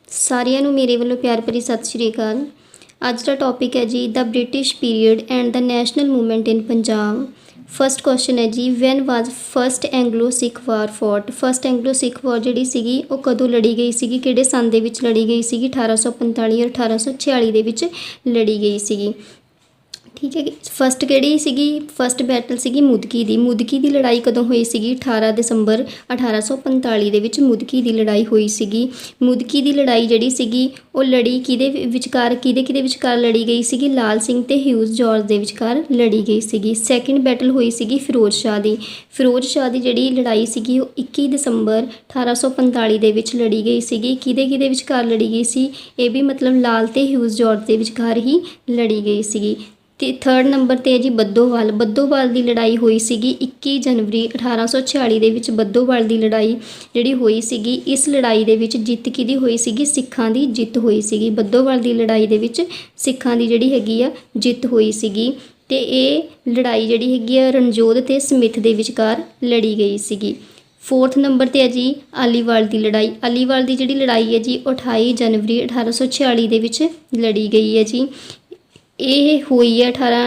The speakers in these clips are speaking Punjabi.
ਸਾਰਿਆਂ ਨੂੰ ਮੇਰੇ ਵੱਲੋਂ ਪਿਆਰ ਭਰੀ ਸਤਿ ਸ਼੍ਰੀ ਅਕਾਲ। ਅੱਜ ਦਾ ਟੌਪਿਕ ਹੈ ਜੀ the British period and the national movement in Punjab. First question ਹੈ ਜੀ when was first Anglo Sikh war fought. First Anglo Sikh war ਜਿਹੜੀ ਸੀਗੀ ਉਹ ਕਦੋਂ ਲੜੀ ਗਈ ਸੀਗੀ, ਕਿਹੜੇ ਸੰਨ ਦੇ ਵਿੱਚ ਲੜੀ ਗਈ ਸੀਗੀ? 1845 ਔਰ 1846 ਦੇ ਵਿੱਚ ਲੜੀ ਗਈ ਸੀਗੀ। ਠੀਕ ਹੈ ਜੀ। ਫਸਟ ਕਿਹੜੀ ਸੀਗੀ? ਫਸਟ ਬੈਟਲ ਸੀਗੀ ਮੁਦਕੀ ਦੀ ਲੜਾਈ ਕਦੋਂ ਹੋਈ ਸੀਗੀ? 18 ਦਸੰਬਰ 1845 ਦੇ ਵਿੱਚ ਮੁਦਕੀ ਦੀ ਲੜਾਈ ਹੋਈ ਸੀਗੀ। ਮੁਦਕੀ ਦੀ ਲੜਾਈ ਜਿਹੜੀ ਸੀਗੀ ਉਹ ਲੜੀ ਕਿਹਦੇ ਵਿਚਕਾਰ ਲੜੀ ਗਈ ਸੀਗੀ? ਲਾਲ ਸਿੰਘ ਤੇ ਹਿਊਜ਼ ਜੌਰਜ ਦੇ ਵਿਚਕਾਰ ਲੜੀ ਗਈ ਸੀਗੀ। ਸੈਕਿੰਡ ਬੈਟਲ ਹੋਈ ਸੀਗੀ ਫਿਰੋਜ਼ ਸ਼ਾਹ ਦੀ ਜਿਹੜੀ ਲੜਾਈ ਸੀਗੀ ਉਹ 21 ਦਸੰਬਰ 1845 ਦੇ ਵਿੱਚ ਲੜੀ ਗਈ ਸੀਗੀ। ਕਿਹਦੇ ਵਿਚਕਾਰ ਲੜੀ ਗਈ ਸੀ? ਇਹ ਵੀ ਮਤਲਬ ਲਾਲ ਤੇ ਹਿਊਜ਼ ਜੌਰਜ ਦੇ ਵਿਚਕਾਰ ਹੀ ਲੜੀ ਗਈ ਸੀਗੀ। ਤੇ ਥਰਡ ਨੰਬਰ 'ਤੇ ਹੈ ਜੀ ਬੱਦੋਵਾਲ ਦੀ ਲੜਾਈ ਹੋਈ ਸੀਗੀ 21 ਜਨਵਰੀ 1846 ਦੇ ਵਿੱਚ। ਬੱਦੋਵਾਲ ਦੀ ਲੜਾਈ ਜਿਹੜੀ ਹੋਈ ਸੀਗੀ, ਇਸ ਲੜਾਈ ਦੇ ਵਿੱਚ ਜਿੱਤ ਕਿਹਦੀ ਹੋਈ ਸੀਗੀ? ਸਿੱਖਾਂ ਦੀ ਜਿੱਤ ਹੋਈ ਸੀਗੀ। ਬੱਦੋਵਾਲ ਦੀ ਲੜਾਈ ਦੇ ਵਿੱਚ ਸਿੱਖਾਂ ਦੀ ਜਿਹੜੀ ਹੈਗੀ ਆ ਜਿੱਤ ਹੋਈ ਸੀਗੀ। ਤੇ ਇਹ ਲੜਾਈ ਜਿਹੜੀ ਹੈਗੀ ਆ ਰਣਜੋਧ ਤੇ ਸਮਿਥ ਦੇ ਵਿਚਕਾਰ ਲੜੀ ਗਈ ਸੀਗੀ। ਫੋਰਥ ਨੰਬਰ 'ਤੇ ਹੈ ਜੀ ਆਲੀਵਾਲ ਦੀ ਲੜਾਈ। ਆਲੀਵਾਲ ਦੀ ਜਿਹੜੀ ਲੜਾਈ ਹੈ ਜੀ 28 ਜਨਵਰੀ 1846 ਦੇ ਵਿੱਚ ਲੜੀ ਗਈ ਹੈ ਜੀ। ਇਹ ਹੋਈ ਹੈ 18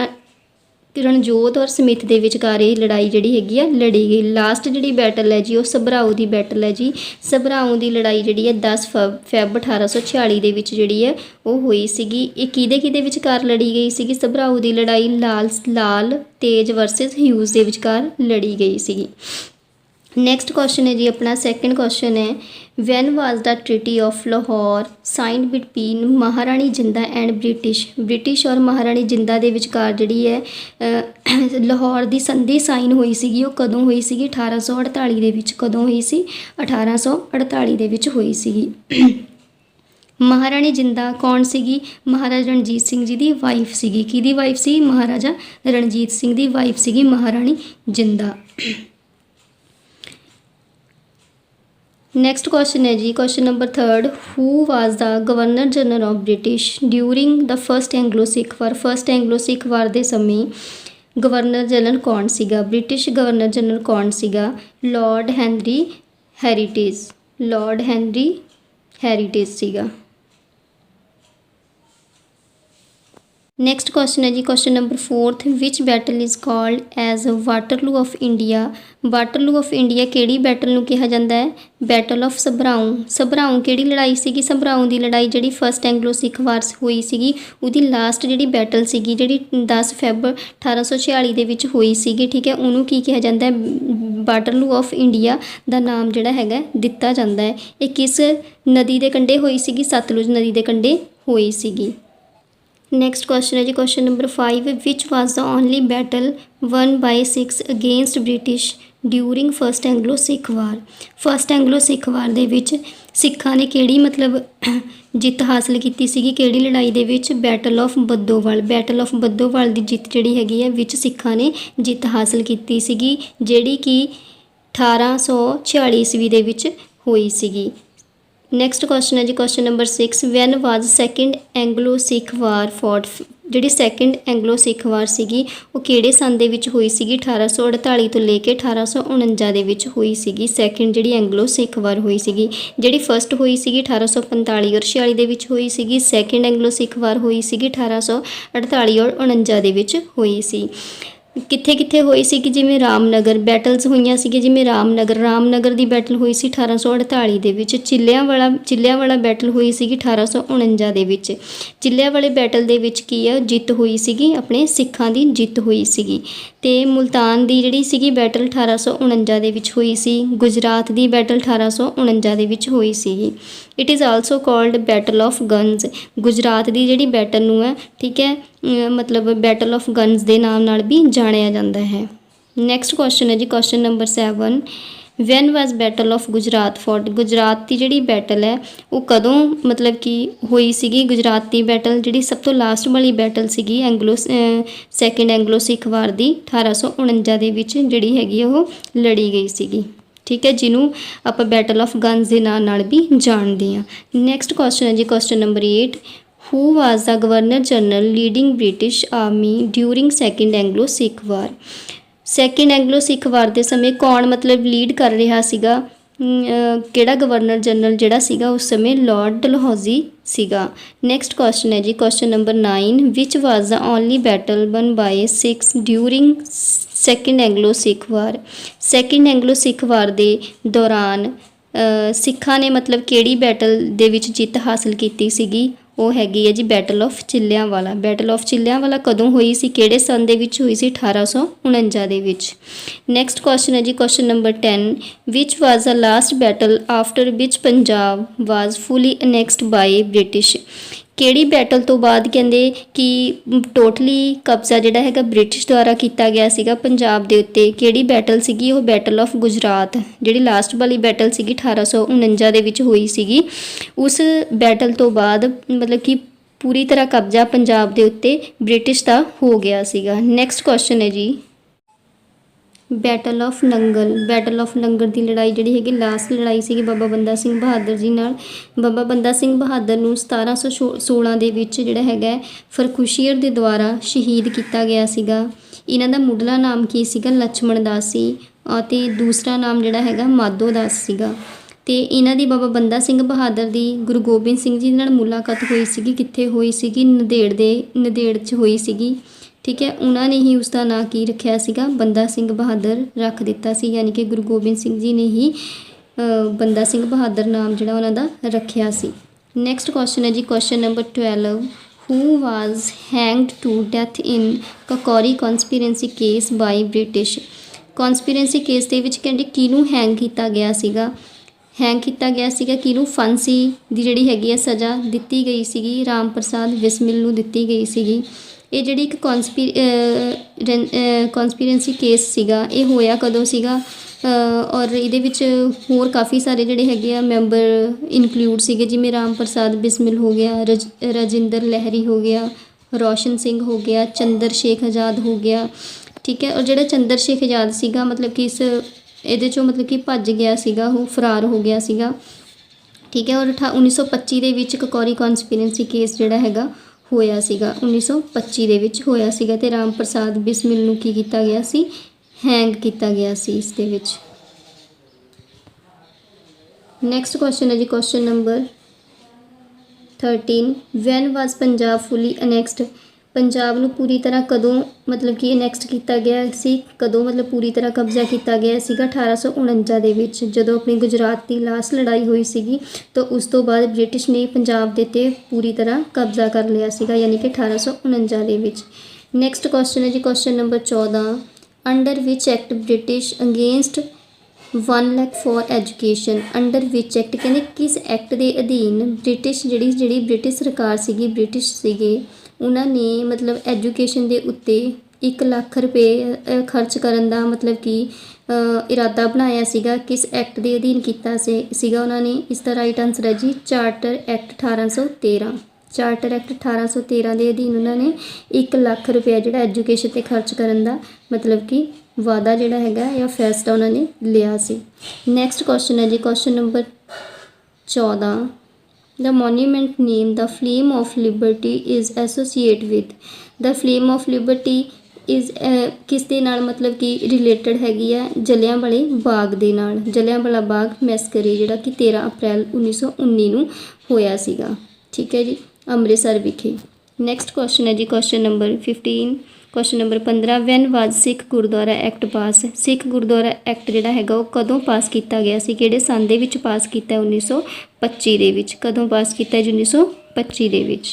ਰਣਜੋਧ ਔਰ ਸਮਿਥ ਦੇ ਵਿਚਕਾਰ ਇਹ ਲੜਾਈ ਜਿਹੜੀ ਹੈਗੀ ਆ ਲੜੀ ਗਈ। ਲਾਸਟ ਜਿਹੜੀ ਬੈਟਲ ਹੈ ਜੀ ਉਹ ਸਭਰਾਓ ਦੀ ਬੈਟਲ ਹੈ ਜੀ। ਸਭਰਾਓ ਦੀ ਲੜਾਈ ਜਿਹੜੀ ਹੈ 10 ਫੈਬ 1846 ਦੇ ਵਿੱਚ ਜਿਹੜੀ ਹੈ ਉਹ ਹੋਈ ਸੀਗੀ। ਇਹ ਕਿਹਦੇ ਵਿਚਕਾਰ ਲੜੀ ਗਈ ਸੀਗੀ? ਸਭਰਾਓ ਦੀ ਲੜਾਈ ਲਾਲ ਤੇਜ ਵਰਸਸ ਹਿਊਜ਼ ਦੇ ਵਿਚਕਾਰ ਲੜੀ ਗਈ ਸੀਗੀ। ਨੈਕਸਟ ਕੁਐਸਚਨ ਹੈ ਜੀ ਆਪਣਾ ਸੈਕਿੰਡ ਕੁਐਸਚਨ ਹੈ when was the treaty of Lahore signed between Maharani Jinda and British ਔਰ ਮਹਾਰਾਣੀ ਜਿੰਦਾ ਦੇ ਵਿਚਕਾਰ ਜਿਹੜੀ ਹੈ ਲਾਹੌਰ ਦੀ ਸੰਧੀ ਸਾਈਨ ਹੋਈ ਸੀਗੀ ਉਹ ਕਦੋਂ ਹੋਈ ਸੀਗੀ? 1848 ਦੇ ਵਿੱਚ। ਕਦੋਂ ਹੋਈ ਸੀ? 1848 ਦੇ ਵਿੱਚ ਹੋਈ ਸੀਗੀ। ਮਹਾਰਾਣੀ ਜਿੰਦਾ ਕੌਣ ਸੀਗੀ? ਮਹਾਰਾਜਾ ਰਣਜੀਤ ਸਿੰਘ ਜੀ ਦੀ ਵਾਈਫ ਸੀਗੀ। ਕਿਹਦੀ ਵਾਈਫ ਸੀ? ਮਹਾਰਾਜਾ ਰਣਜੀਤ ਸਿੰਘ ਦੀ ਵਾਈਫ ਸੀਗੀ ਮਹਾਰਾਣੀ ਜਿੰਦਾ। ਨੈਕਸਟ ਕੁਐਸਚਨ ਹੈ ਜੀ question number 3 who was the governor general of British during the first Anglo Sikh war. First Anglo Sikh war ਦੇ ਸਮੇਂ ਗਵਰਨਰ ਜਨਰਲ ਕੌਣ ਸੀਗਾ? ਬ੍ਰਿਟਿਸ਼ ਗਵਰਨਰ ਜਨਰਲ ਕੌਣ ਸੀਗਾ? ਲਾਰਡ ਹੈਨਰੀ ਹੈਰੀਟੇਜ ਸੀਗਾ। ਨੈਕਸਟ ਕੁਐਸਚਨ ਹੈ ਜੀ question number 4 which battle is called as Waterloo of India. Waterloo of India ਕਿਹੜੀ ਬੈਟਲ ਨੂੰ ਕਿਹਾ ਜਾਂਦਾ ਹੈ? ਬੈਟਲ ਆਫ ਸਭਰਾਊ ਕਿਹੜੀ ਲੜਾਈ ਸੀਗੀ? ਸਭਰਾਊ ਦੀ ਲੜਾਈ ਜਿਹੜੀ ਫਸਟ ਐਂਗਲੋ ਸਿੱਖ ਵਾਰ ਹੋਈ ਸੀਗੀ ਉਹਦੀ ਲਾਸਟ ਜਿਹੜੀ ਬੈਟਲ ਸੀਗੀ ਜਿਹੜੀ 10 ਫੈਬ 1846 ਦੇ ਵਿੱਚ ਹੋਈ ਸੀਗੀ। ਠੀਕ ਹੈ, ਉਹਨੂੰ ਕੀ ਕਿਹਾ ਜਾਂਦਾ ਹੈ? ਵਾਟਰਲੂ ਆਫ ਇੰਡੀਆ ਦਾ ਨਾਮ ਜਿਹੜਾ ਹੈਗਾ ਦਿੱਤਾ ਜਾਂਦਾ ਹੈ। ਇਹ ਕਿਸ ਨਦੀ ਦੇ ਕੰਢੇ ਹੋਈ ਸੀਗੀ? ਸਤਲੁਜ ਨਦੀ ਦੇ ਕੰਢੇ ਹੋਈ ਸੀਗੀ। ਨੈਕਸਟ ਕੁਐਸਚਨ ਹੈ ਜੀ question number 5 which was the only battle won by Sikhs against British during first Anglo Sikh war. First Anglo Sikh war ਦੇ ਵਿੱਚ ਸਿੱਖਾਂ ਨੇ ਕਿਹੜੀ ਮਤਲਬ ਜਿੱਤ ਹਾਸਲ ਕੀਤੀ ਸੀਗੀ? ਕਿਹੜੀ ਲੜਾਈ ਦੇ ਵਿੱਚ? ਬੈਟਲ ਆਫ ਬੱਦੋਵਾਲ ਦੀ ਜਿੱਤ ਜਿਹੜੀ ਹੈਗੀ ਹੈ ਵਿੱਚ ਸਿੱਖਾਂ ਨੇ ਜਿੱਤ ਹਾਸਲ ਕੀਤੀ ਸੀਗੀ ਜਿਹੜੀ ਕਿ 1846 ਈਸਵੀ ਦੇ ਵਿੱਚ ਹੋਈ ਸੀਗੀ। ਨੈਕਸਟ ਕੁਐਸਚਨ ਹੈ ਜੀ ਕੁਐਸਚਨ ਨੰਬਰ 6 ਵੈਨ ਵਾਜ ਸੈਕਿੰਡ ਐਂਗਲੋ ਸਿੱਖ ਵਾਰ ਫੌਟ। ਜਿਹੜੀ ਸੈਕਿੰਡ ਐਂਗਲੋ ਸਿੱਖ ਵਾਰ ਸੀਗੀ ਉਹ ਕਿਹੜੇ ਸੰਨ ਦੇ ਵਿੱਚ ਹੋਈ ਸੀਗੀ? 1848 ਤੋਂ ਲੈ ਕੇ 1849 ਦੇ ਵਿੱਚ ਹੋਈ ਸੀਗੀ। ਸੈਕਿੰਡ ਜਿਹੜੀ ਐਂਗਲੋ ਸਿੱਖ ਵਾਰ ਹੋਈ ਸੀਗੀ। ਜਿਹੜੀ ਫਸਟ ਹੋਈ ਸੀਗੀ 1845 ਔਰ 46 ਦੇ ਵਿੱਚ ਹੋਈ ਸੀਗੀ। ਸੈਕਿੰਡ ਐਂਗਲੋ ਸਿੱਖ ਵਾਰ ਹੋਈ ਸੀਗੀ 1848 ਔਰ 49 ਦੇ ਵਿੱਚ ਹੋਈ ਸੀ। ਕਿੱਥੇ ਹੋਈ ਸੀ ਕਿ ਜਿਵੇਂ ਰਾਮਨਗਰ ਬੈਟਲਸ ਹੋਈਆਂ ਸੀਗੀਆਂ। ਜਿਵੇਂ ਰਾਮਨਗਰ ਦੀ ਬੈਟਲ ਹੋਈ ਸੀ 1848 ਦੇ ਵਿੱਚ। ਚਿੱਲਿਆਂ ਵਾਲਾ ਬੈਟਲ ਹੋਈ ਸੀਗੀ 1849 ਦੇ ਵਿੱਚ। ਚਿੱਲਿਆਂ ਵਾਲੇ ਬੈਟਲ ਦੇ ਵਿੱਚ ਕੀ ਆ ਜਿੱਤ ਹੋਈ ਸੀਗੀ? ਆਪਣੇ ਸਿੱਖਾਂ ਦੀ ਜਿੱਤ ਹੋਈ ਸੀਗੀ। ਤੇ ਮੁਲਤਾਨ ਦੀ ਜਿਹੜੀ ਸੀਗੀ ਬੈਟਲ 1849 ਦੇ ਵਿੱਚ ਹੋਈ ਸੀ। ਗੁਜਰਾਤ ਦੀ ਬੈਟਲ 1849 ਦੇ ਵਿੱਚ ਹੋਈ ਸੀਗੀ। It is also called battle of guns. Gujrat ਦੀ ਜਿਹੜੀ ਬੈਟਲ ਨੂੰ ਹੈ ਠੀਕ ਹੈ ਮਤਲਬ ਬੈਟਲ ਆਫ ਗਨਜ਼ ਦੇ ਨਾਮ ਨਾਲ ਵੀ ਜਾਣਿਆ ਜਾਂਦਾ ਹੈ। ਨੈਕਸਟ ਕੁਐਸਚਨ ਹੈ ਜੀ ਕੁਐਸਚਨ ਨੰਬਰ 7 ਵੈਨ ਵਾਜ ਬੈਟਲ ਆਫ ਗੁਜਰਾਤ ਫੌਟ। ਗੁਜਰਾਤ ਦੀ ਜਿਹੜੀ ਬੈਟਲ ਹੈ ਉਹ ਕਦੋਂ ਮਤਲਬ ਕਿ ਹੋਈ ਸੀਗੀ? ਗੁਜਰਾਤ ਦੀ ਬੈਟਲ ਜਿਹੜੀ ਸਭ ਤੋਂ ਲਾਸਟ ਵਾਲੀ ਬੈਟਲ ਸੀਗੀ ਸੈਕਿੰਡ ਐਂਗਲੋ ਸਿੱਖ ਵਾਰ ਦੀ 1849 ਦੇ ਵਿੱਚ ਜਿਹੜੀ ਹੈਗੀ ਉਹ ਲੜੀ ਗਈ ਸੀਗੀ। ਠੀਕ ਹੈ, ਜਿਹਨੂੰ ਆਪਾਂ ਬੈਟਲ ਆਫ ਗਨਜ਼ ਦੇ ਨਾਂ ਨਾਲ ਵੀ ਜਾਣਦੇ ਹਾਂ। ਨੈਕਸਟ ਕੁਐਸਚਨ ਹੈ ਜੀ question number 8 who was the governor general leading British army during second Anglo Sikh war. Second Anglo Sikh war ਦੇ ਸਮੇਂ ਕੌਣ ਮਤਲਬ ਲੀਡ ਕਰ ਰਿਹਾ ਸੀਗਾ ਕਿਹੜਾ ਗਵਰਨਰ ਜਨਰਲ ਜਿਹੜਾ ਸੀਗਾ ਉਸ ਸਮੇਂ ਲਾਰਡ ਡਲਹੌਜ਼ੀ ਸੀਗਾ। ਨੈਕਸਟ ਕੁਐਸਚਨ ਹੈ ਜੀ question number 9 which was the only battle won by Sikhs during second Anglo Sikh war. Second Anglo Sikh war ਦੇ ਦੌਰਾਨ ਸਿੱਖਾਂ ਨੇ ਮਤਲਬ ਕਿਹੜੀ ਬੈਟਲ ਦੇ ਵਿੱਚ ਜਿੱਤ ਹਾਸਲ ਕੀਤੀ ਸੀਗੀ? ਉਹ ਹੈਗੀ ਹੈ ਜੀ ਬੈਟਲ ਆਫ ਚਿੱਲਿਆਂਵਾਲਾ। ਬੈਟਲ ਆਫ ਚਿੱਲਿਆਂਵਾਲਾ ਕਦੋਂ ਹੋਈ ਸੀ, ਕਿਹੜੇ ਸੰਨ ਦੇ ਵਿੱਚ ਹੋਈ ਸੀ? 1849 ਦੇ ਵਿੱਚ। ਨੈਕਸਟ ਕੁਐਸਚਨ ਹੈ ਜੀ question number 10 which was the last battle after which Punjab was fully ਅਨੈਕਸਡ bye British. ਕਿਹੜੀ ਬੈਟਲ ਤੋਂ ਬਾਅਦ ਕਹਿੰਦੇ ਕਿ ਟੋਟਲੀ ਕਬਜ਼ਾ ਜਿਹੜਾ ਹੈਗਾ ਬ੍ਰਿਟਿਸ਼ ਦੁਆਰਾ ਕੀਤਾ ਗਿਆ ਸੀਗਾ ਪੰਜਾਬ ਦੇ ਉੱਤੇ? ਕਿਹੜੀ ਬੈਟਲ ਸੀਗੀ? ਉਹ ਬੈਟਲ ਆਫ ਗੁਜਰਾਤ, ਜਿਹੜੀ ਲਾਸਟ ਵਾਲੀ ਬੈਟਲ ਸੀਗੀ 1849 ਦੇ ਵਿੱਚ ਹੋਈ ਸੀਗੀ। ਉਸ ਬੈਟਲ ਤੋਂ ਬਾਅਦ ਮਤਲਬ ਕਿ ਪੂਰੀ ਤਰ੍ਹਾਂ ਕਬਜ਼ਾ ਪੰਜਾਬ ਦੇ ਉੱਤੇ ਬ੍ਰਿਟਿਸ਼ ਦਾ ਹੋ ਗਿਆ ਸੀਗਾ। ਨੈਕਸਟ ਕੁਐਸਚਨ ਹੈ ਜੀ battle of Nangal. Battle of Nangal ਦੀ ਲੜਾਈ ਜਿਹੜੀ ਹੈਗੀ ਲਾਸਟ ਲੜਾਈ ਸੀਗੀ ਬਾਬਾ ਬੰਦਾ ਸਿੰਘ ਬਹਾਦਰ ਜੀ ਨਾਲ। ਬਾਬਾ ਬੰਦਾ ਸਿੰਘ ਬਹਾਦਰ ਨੂੰ 1716 ਦੇ ਵਿੱਚ ਜਿਹੜਾ ਹੈਗਾ ਫਰਖੁਸ਼ੀਅਰ ਦੇ ਦੁਆਰਾ ਸ਼ਹੀਦ ਕੀਤਾ ਗਿਆ ਸੀਗਾ। ਇਹਨਾਂ ਦਾ ਮੁੱਢਲਾ ਨਾਮ ਕੀ ਸੀਗਾ? ਲਛਮਣ ਦਾਸ ਸੀ ਅਤੇ ਦੂਸਰਾ ਨਾਮ ਜਿਹੜਾ ਹੈਗਾ ਮਾਧੋ ਦਾਸ ਸੀਗਾ। ਅਤੇ ਇਹਨਾਂ ਦੀ ਬਾਬਾ ਬੰਦਾ ਸਿੰਘ ਬਹਾਦਰ ਦੀ ਗੁਰੂ ਗੋਬਿੰਦ ਸਿੰਘ ਜੀ ਨਾਲ ਮੁਲਾਕਾਤ ਹੋਈ ਸੀਗੀ। ਕਿੱਥੇ ਹੋਈ ਸੀਗੀ? ਨੰਦੇੜ 'ਚ ਹੋਈ ਸੀਗੀ। ਠੀਕ ਹੈ, ਉਹਨਾਂ ਨੇ ਹੀ ਉਸ ਦਾ ਨਾਂ ਕੀ ਰੱਖਿਆ ਸੀਗਾ? ਬੰਦਾ ਸਿੰਘ ਬਹਾਦਰ ਰੱਖ ਦਿੱਤਾ ਸੀ, ਯਾਨੀ ਕਿ ਗੁਰੂ ਗੋਬਿੰਦ ਸਿੰਘ ਜੀ ਨੇ ਹੀ ਬੰਦਾ ਸਿੰਘ ਬਹਾਦਰ ਨਾਮ ਜਿਹੜਾ ਉਹਨਾਂ ਦਾ ਰੱਖਿਆ ਸੀ। ਨੈਕਸਟ ਕੁਐਸਚਨ ਹੈ ਜੀ question number 12 who was hanged to death in Kakori conspiracy case by British. Conspiracy case ਦੇ ਵਿੱਚ ਕਹਿੰਦੇ ਕਿਹਨੂੰ ਹੈਂਗ ਕੀਤਾ ਗਿਆ ਸੀਗਾ? ਹੈਂਗ ਕੀਤਾ ਗਿਆ ਸੀਗਾ ਕਿਹਨੂੰ? ਫਾਂਸੀ ਦੀ ਜਿਹੜੀ ਹੈਗੀ ਆ ਸਜ਼ਾ ਦਿੱਤੀ ਗਈ ਸੀਗੀ ਰਾਮ ਪ੍ਰਸਾਦ ਬਿਸਮਿਲ ਨੂੰ ਦਿੱਤੀ ਗਈ ਸੀਗੀ। ਇਹ ਜਿਹੜੀ ਇੱਕ ਕੌਂਸਪੀਰੈਂਸੀ ਕੇਸ ਸੀਗਾ ਇਹ ਹੋਇਆ ਕਦੋਂ ਸੀਗਾ? ਔਰ ਇਹਦੇ ਵਿੱਚ ਹੋਰ ਕਾਫੀ ਸਾਰੇ ਜਿਹੜੇ ਹੈਗੇ ਆ ਮੈਂਬਰ ਇਨਕਲੂਡ ਸੀਗੇ, ਜਿਵੇਂ ਰਾਮ ਪ੍ਰਸਾਦ ਬਿਸਮਿਲ ਹੋ ਗਿਆ, ਰਾਜਿੰਦਰ ਲਹਿਰੀ ਹੋ ਗਿਆ, ਰੋਸ਼ਨ ਸਿੰਘ ਹੋ ਗਿਆ, ਚੰਦਰ ਸ਼ੇਖ ਆਜ਼ਾਦ ਹੋ ਗਿਆ। ਠੀਕ ਹੈ, ਔਰ ਜਿਹੜਾ ਚੰਦਰ ਸ਼ੇਖ ਆਜ਼ਾਦ ਸੀਗਾ ਮਤਲਬ ਕਿ ਇਹਦੇ 'ਚੋਂ ਮਤਲਬ ਕਿ ਭੱਜ ਗਿਆ ਸੀਗਾ, ਉਹ ਫਰਾਰ ਹੋ ਗਿਆ ਸੀਗਾ। ਠੀਕ ਹੈ, ਔਰ 1925 ਦੇ ਵਿੱਚ ਕਕੌਰੀ ਕੌਂਸਪੀਰੈਂਸੀ ਕੇਸ ਜਿਹੜਾ ਹੈਗਾ ਹੋਇਆ ਸੀਗਾ, 1925 ਦੇ ਵਿੱਚ ਹੋਇਆ ਸੀਗਾ। ਅਤੇ ਰਾਮ ਪ੍ਰਸਾਦ ਬਿਸਮਿਲ ਨੂੰ ਕੀ ਕੀਤਾ ਗਿਆ ਸੀ? ਹੈਂਗ ਕੀਤਾ ਗਿਆ ਸੀ ਇਸ ਦੇ ਵਿੱਚ। ਨੈਕਸਟ ਕੁਐਸਚਨ ਹੈ ਜੀ ਕੁਐਸਚਨ ਨੰਬਰ 13 ਵੈਨ ਵਾਜ਼ ਪੰਜਾਬ ਫੁੱਲੀ ਅਨੈਕਸਡ। ਪੰਜਾਬ ਨੂੰ ਪੂਰੀ ਤਰ੍ਹਾਂ ਕਦੋਂ ਮਤਲਬ ਕਿ ਅਨੈਕਸਡ ਕੀਤਾ ਗਿਆ ਸੀ? ਕਦੋਂ ਮਤਲਬ ਪੂਰੀ ਤਰ੍ਹਾਂ ਕਬਜ਼ਾ ਕੀਤਾ ਗਿਆ ਸੀਗਾ? 1849 ਦੇ ਵਿੱਚ, ਜਦੋਂ ਆਪਣੀ ਗੁਜਰਾਤ ਦੀ ਲਾਸਟ ਲੜਾਈ ਹੋਈ ਸੀਗੀ ਤਾਂ ਉਸ ਤੋਂ ਬਾਅਦ ਬ੍ਰਿਟਿਸ਼ ਨੇ ਪੰਜਾਬ ਦੇ 'ਤੇ ਪੂਰੀ ਤਰ੍ਹਾਂ ਕਬਜ਼ਾ ਕਰ ਲਿਆ ਸੀਗਾ, ਯਾਨੀ ਕਿ 1849 ਦੇ ਵਿੱਚ। ਨੈਕਸਟ ਕੁਐਸਚਨ ਹੈ ਜੀ question number 14 under which act British against 1 lakh for education. Under which act ਕਹਿੰਦੇ ਕਿਸ ਐਕਟ ਦੇ ਅਧੀਨ ਬ੍ਰਿਟਿਸ਼ ਜਿਹੜੀ ਬ੍ਰਿਟਿਸ਼ ਸਰਕਾਰ ਸੀਗੀ, ਬ੍ਰਿਟਿਸ਼ ਸੀਗੇ, ਉਹਨਾਂ ਨੇ ਮਤਲਬ ਐਜੂਕੇਸ਼ਨ ਦੇ ਉੱਤੇ 1 ਲੱਖ ਰੁਪਏ ਖਰਚ ਕਰਨ ਦਾ ਮਤਲਬ ਕਿ ਇਰਾਦਾ ਬਣਾਇਆ ਸੀਗਾ। ਕਿਸ ਐਕਟ ਦੇ ਅਧੀਨ ਕੀਤਾ ਸੀਗਾ ਉਹਨਾਂ ਨੇ? ਇਸ ਦਾ ਰਾਈਟ ਆਨਸਰ ਹੈ ਜੀ ਚਾਰਟਰ ਐਕਟ 1813। ਚਾਰਟਰ ਐਕਟ 1813 ਦੇ ਅਧੀਨ ਉਹਨਾਂ ਨੇ 1 ਲੱਖ ਰੁਪਇਆ ਜਿਹੜਾ ਐਜੂਕੇਸ਼ਨ 'ਤੇ ਖਰਚ ਕਰਨ ਦਾ ਮਤਲਬ ਕਿ ਵਾਅਦਾ ਜਿਹੜਾ ਹੈਗਾ ਜਾਂ ਫੈਸਲਾ ਉਹਨਾਂ ਨੇ ਲਿਆ ਸੀ। ਨੈਕਸਟ ਕੁਐਸਚਨ ਹੈ ਜੀ question number 14 The monument name the Flame of Liberty is associated with। The Flame of Liberty is ਕਿਸ ਦੇ ਨਾਲ ਮਤਲਬ ਕਿ ਰਿਲੇਟਡ ਹੈਗੀ ਆ? ਜਲਿਆਂਵਾਲੇ ਬਾਗ ਦੇ ਨਾਲ। ਜਲਿਆਂਵਾਲਾ ਬਾਗ ਮੈਸਕਰੀ ਜਿਹੜਾ ਕਿ 13 ਅਪ੍ਰੈਲ 1919 ਨੂੰ ਹੋਇਆ ਸੀਗਾ। ਠੀਕ ਹੈ ਜੀ, ਅੰਮ੍ਰਿਤਸਰ ਵਿਖੇ। ਨੈਕਸਟ ਕੁਐਸਚਨ ਹੈ ਜੀ question number 15 question number 15 when was Sikh Gurdwara act pass. Sikh Gurdwara act ਜਿਹੜਾ ਹੈਗਾ ਉਹ ਕਦੋਂ ਪਾਸ ਕੀਤਾ ਗਿਆ ਸੀ? ਕਿਹੜੇ ਸੰਨ ਦੇ ਵਿੱਚ ਪਾਸ ਕੀਤਾ? 1925 ਦੇ ਵਿੱਚ। ਕਦੋਂ ਪਾਸ ਕੀਤਾ ਜੀ? 1925 ਦੇ ਵਿੱਚ।